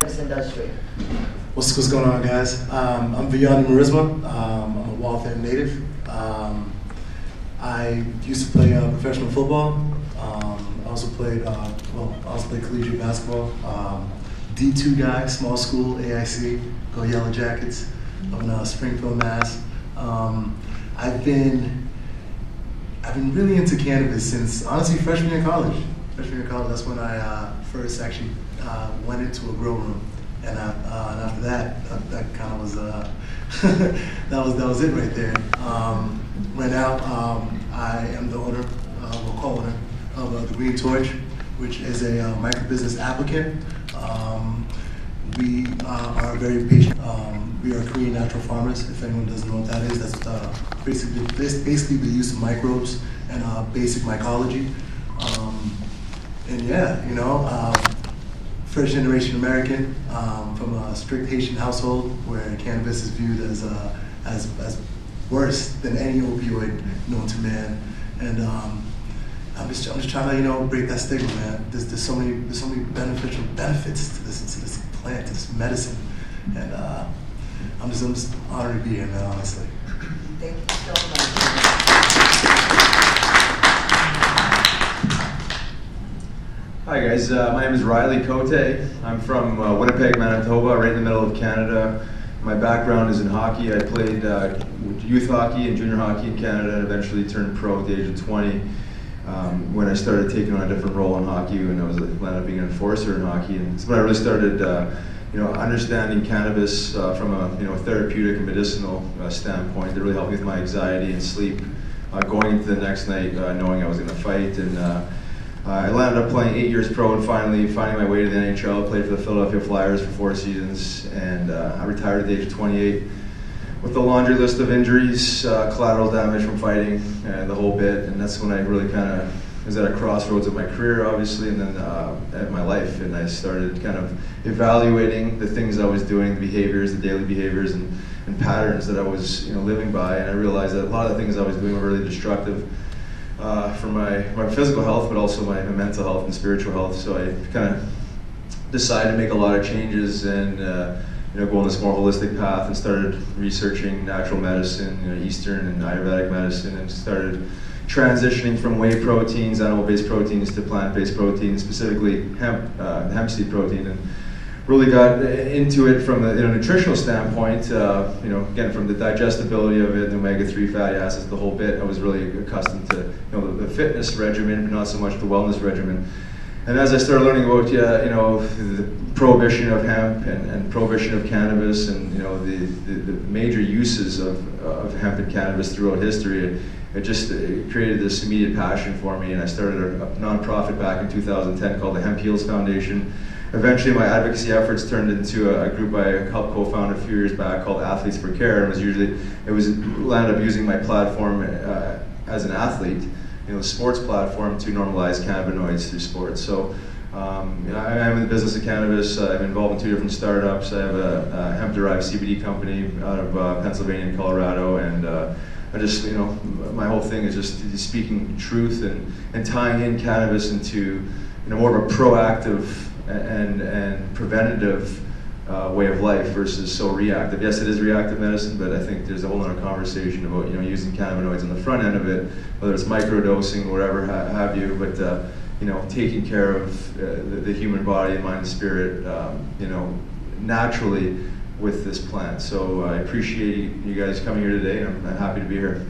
cannabis industry? What's going on, guys? I'm Viyani Marisma. I'm a Waltham native. I used to play professional football. I also played collegiate basketball. D2 guy, small school, AIC, go Yellow Jackets, up in Springfield, Mass. I've been really into cannabis since, honestly, freshman year of college. That's when I first actually went into a grow room, and after that kind of was that was it right there. Right now, I am the owner, co-owner of the Green Torch, which is a micro-business applicant. We are very patient. We are Korean natural farmers. If anyone doesn't know what that is, that's basically the use of microbes and basic mycology. And yeah, first generation American from a strict Haitian household where cannabis is viewed as worse than any opioid known to man. And I'm just trying to break that stigma, man. There's so many beneficial benefits to this plant, to this medicine, and I'm just honored to be here, man. Honestly. Thank you so much. Hi guys, my name is Riley Cote. I'm from Winnipeg, Manitoba, right in the middle of Canada. My background is in hockey. I played youth hockey and junior hockey in Canada and eventually turned pro at the age of 20 when I started taking on a different role in hockey, when I landed up being an enforcer in hockey. And it's when I really started understanding cannabis from a therapeutic and medicinal standpoint that really helped me with my anxiety and sleep going into the next night knowing I was going to fight. And I landed up playing 8 years pro and finally finding my way to the NHL. Played for the Philadelphia Flyers for 4 seasons, and I retired at the age of 28 with a laundry list of injuries, collateral damage from fighting, and the whole bit. And that's when I really kind of was at a crossroads of my career, obviously, and then at my life. And I started kind of evaluating the things I was doing, the behaviors, the daily behaviors, and patterns that I was living by. And I realized that a lot of the things I was doing were really destructive. For my physical health, but also my mental health and spiritual health. So I kind of decided to make a lot of changes and go on this more holistic path, and started researching natural medicine, Eastern and Ayurvedic medicine, and started transitioning from whey proteins, animal-based proteins, to plant-based proteins, specifically hemp seed protein, and really got into it from a nutritional standpoint. Again, from the digestibility of it, the omega-3 fatty acids, the whole bit. I was really accustomed to the fitness regimen, but not so much the wellness regimen. And as I started learning about the prohibition of hemp and prohibition of cannabis, and the major uses of hemp and cannabis throughout history, it created this immediate passion for me. And I started a nonprofit back in 2010 called the Hemp Heals Foundation. Eventually, my advocacy efforts turned into a group I helped co-found a few years back called Athletes for Care, and landed up using my platform as an athlete, the sports platform, to normalize cannabinoids through sports. So I am in the business of cannabis. I'm involved in 2 different startups. I have a hemp-derived CBD company out of Pennsylvania and Colorado, and I just, my whole thing is just speaking truth and tying in cannabis into more of a proactive and preventative way of life versus so reactive. Yes, it is reactive medicine, but I think there's a whole other conversation about using cannabinoids on the front end of it, whether it's microdosing, whatever have you. But taking care of the human body and mind and spirit, naturally with this plant. So I appreciate you guys coming here today, and I'm happy to be here.